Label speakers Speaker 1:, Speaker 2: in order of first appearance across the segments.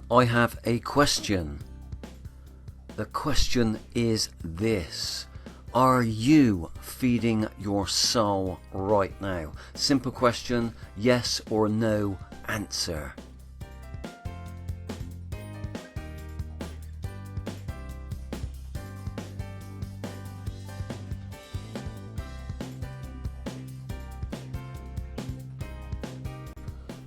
Speaker 1: I have a question. The question is this: are you feeding your soul right now? Simple question, yes or no answer.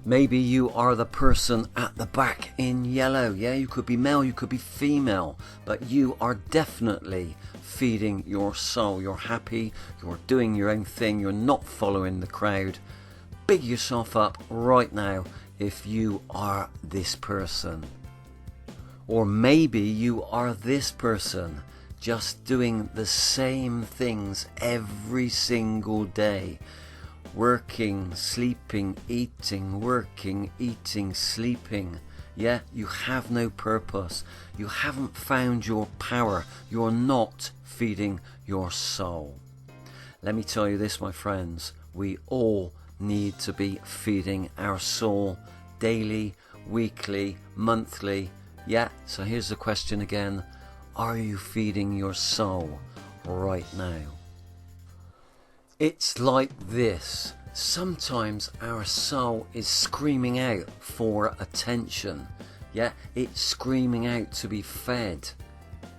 Speaker 1: Maybe you are the person at the back in yellow. Yeah, you could be male, you could be female, but you are definitely feeding your soul. You're happy, you're doing your own thing, you're not following the crowd. Big yourself up right now if you are this person. Or maybe you are this person, just doing the same things every single day. Working, sleeping, eating, working, eating, sleeping. Yeah, you have no purpose. You haven't found your power. You're not feeding your soul. Let me tell you this, my friends. We all need to be feeding our soul daily, weekly, monthly. Yeah, so here's the question again. Are you feeding your soul right now? It's like this. Sometimes our soul is screaming out for attention. Yeah, it's screaming out to be fed.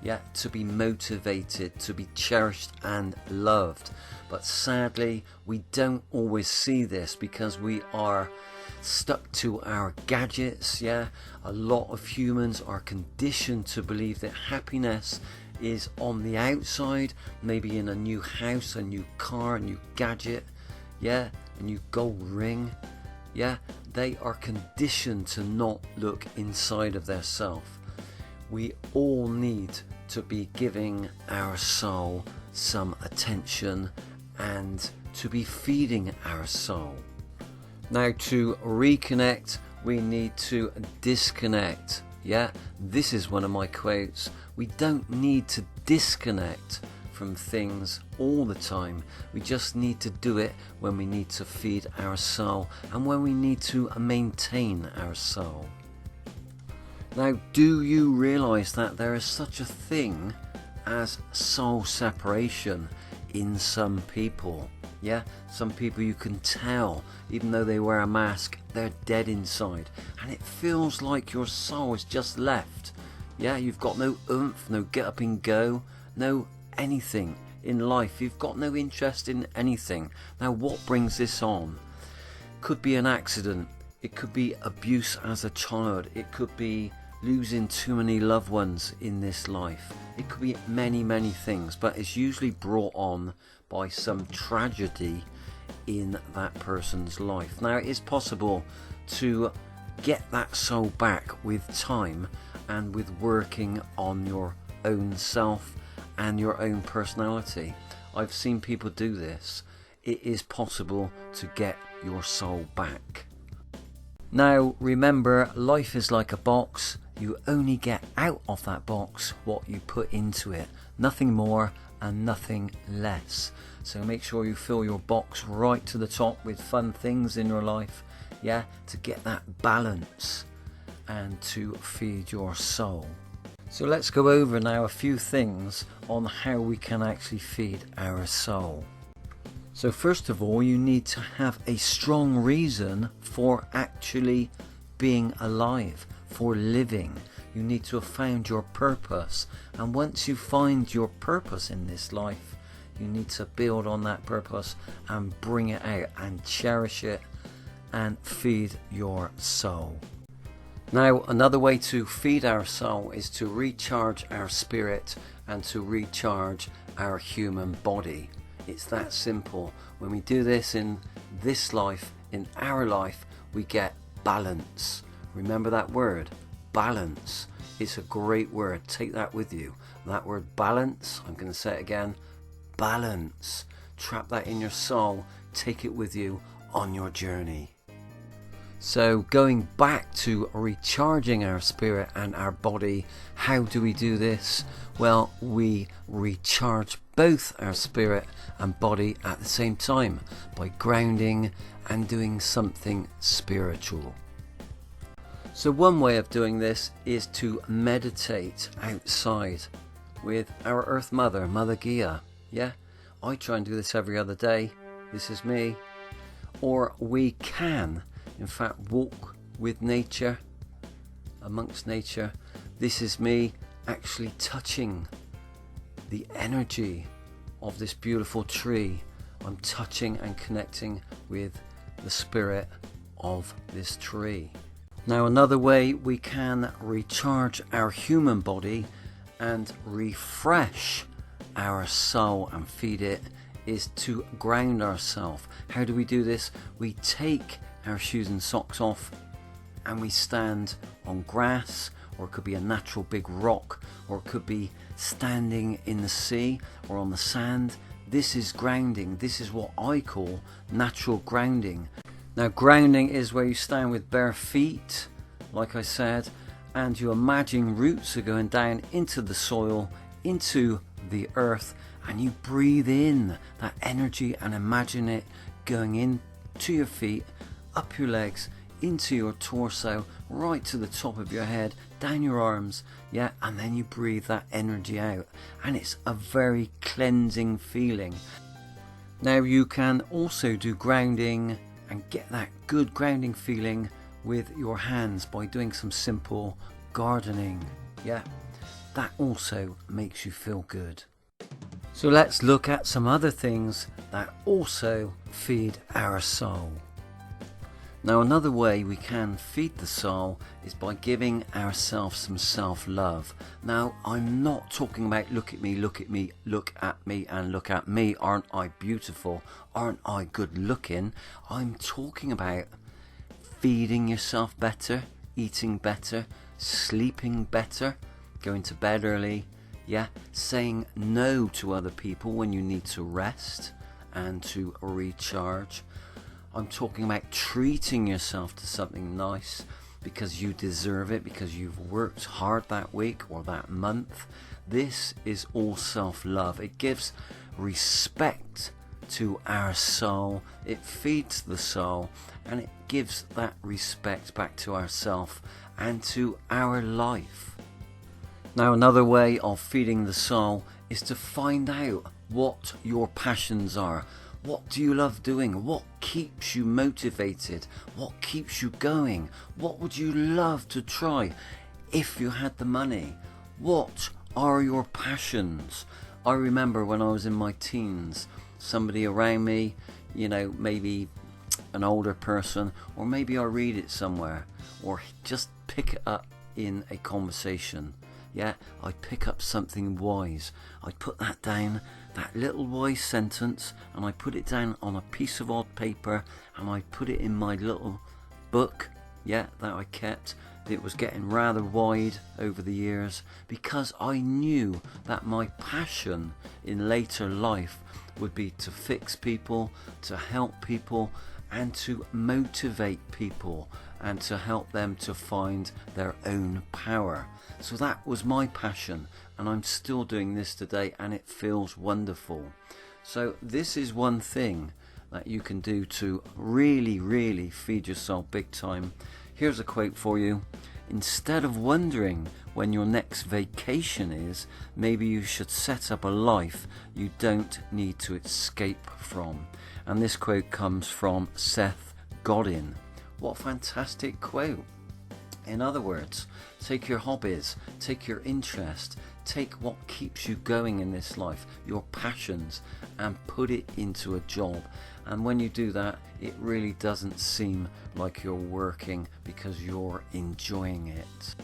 Speaker 1: Yeah, to be motivated, to be cherished and loved. But sadly, we don't always see this because we are stuck to our gadgets. Yeah, a lot of humans are conditioned to believe that happiness is on the outside, maybe in a new house, a new car, a new gadget, yeah, a new gold ring. Yeah, they are conditioned to not look inside of their self. We all need to be giving our soul some attention and to be feeding our soul. Now, to reconnect, we need to disconnect. Yeah, this is one of my quotes. We don't need to disconnect from things all the time. We just need to do it when we need to feed our soul and when we need to maintain our soul. Now, do you realize that there is such a thing as soul separation in some people? Yeah, some people you can tell, even though they wear a mask, they're dead inside. And it feels like your soul is just left. Yeah, you've got no oomph, no get up and go, no anything in life. You've got no interest in anything. Now, what brings this on? Could be an accident. It could be abuse as a child. It could be losing too many loved ones in this life. It could be many, many things, but it's usually brought on by some tragedy in that person's life. Now, it is possible to get that soul back with time and with working on your own self and your own personality. I've seen people do this. It is possible to get your soul back. Now, remember, life is like a box. You only get out of that box what you put into it. Nothing more and nothing less. So make sure you fill your box right to the top with fun things in your life, yeah, to get that balance and to feed your soul. So let's go over now a few things on how we can actually feed our soul. So first of all, you need to have a strong reason for actually being alive, for living. You need to have found your purpose, and once you find your purpose in this life, you need to build on that purpose and bring it out and cherish it and feed your soul. Now, another way to feed our soul is to recharge our spirit and to recharge our human body. It's that simple. When we do this in this life, in our life, we get balance. Remember that word, balance. It's a great word. Take that with you. That word balance, I'm going to say it again, balance. Trap that in your soul. Take it with you on your journey. So going back to recharging our spirit and our body, how do we do this? Well, we recharge both our spirit and body at the same time by grounding and doing something spiritual. So one way of doing this is to meditate outside with our Earth Mother, Mother Gaia. Yeah, I try and do this every other day. This is me. Or we can, in fact, walk with nature, amongst nature. This is me actually touching the energy of this beautiful tree. I'm touching and connecting with the spirit of this tree. Now, another way we can recharge our human body and refresh our soul and feed it is to ground ourselves. How do we do this? We take our shoes and socks off and we stand on grass, or it could be a natural big rock, or it could be standing in the sea or on the sand. This is grounding. This is what I call natural grounding. Now, grounding is where you stand with bare feet, like I said, and you imagine roots are going down into the soil, into the earth, and you breathe in that energy and imagine it going into your feet, up your legs, into your torso, right to the top of your head, down your arms, yeah, and then you breathe that energy out, and it's a very cleansing feeling. Now, you can also do grounding and get that good grounding feeling with your hands by doing some simple gardening. Yeah, that also makes you feel good. So let's look at some other things that also feed our soul. Now, another way we can feed the soul is by giving ourselves some self-love. Now, I'm not talking about look at me, look at me, look at me, and look at me. Aren't I beautiful? Aren't I good looking? I'm talking about feeding yourself better, eating better, sleeping better, going to bed early, yeah, saying no to other people when you need to rest and to recharge. I'm talking about treating yourself to something nice because you deserve it, because you've worked hard that week or that month. This is all self-love. It gives respect to our soul. It feeds the soul and it gives that respect back to ourselves and to our life. Now, another way of feeding the soul is to find out what your passions are. What do you love doing? What keeps you motivated? What keeps you going? What would you love to try if you had the money? What are your passions? I remember when I was in my teens, somebody around me, you know, maybe an older person, or maybe I read it somewhere, or just pick it up in a conversation. Yeah, I pick up something wise. I put that down, that little wise sentence, and I put it down on a piece of odd paper, and I put it in my little book, yeah, that I kept. It was getting rather wide over the years because I knew that my passion in later life would be to fix people, to help people, and to motivate people and to help them to find their own power. So that was my passion, and I'm still doing this today, and it feels wonderful. So this is one thing that you can do to really feed your soul big time. Here's a quote for you. Instead of wondering when your next vacation is, maybe you should set up a life you don't need to escape from. And this quote comes from Seth Godin. What a fantastic quote. In other words, take your hobbies, take your interest, take what keeps you going in this life, your passions, and put it into a job. And when you do that, it really doesn't seem like you're working because you're enjoying it.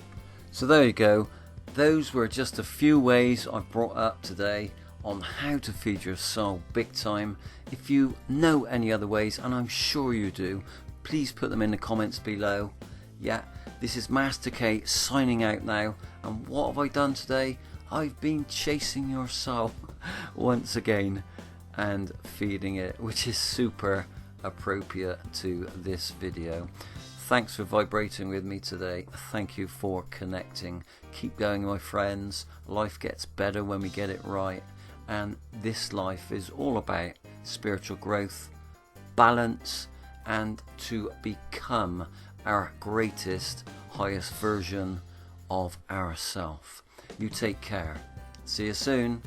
Speaker 1: So there you go. Those were just a few ways I've brought up today on how to feed your soul big time. If you know any other ways, and I'm sure you do, please put them in the comments below. Yeah, this is Master K signing out now. And what have I done today? I've been chasing your soul once again and feeding it, which is super appropriate to this video. Thanks for vibrating with me today. Thank you for connecting. Keep going, my friends. Life gets better when we get it right. And this life is all about spiritual growth, balance, and to become our greatest highest version of ourself. You take care. See you soon.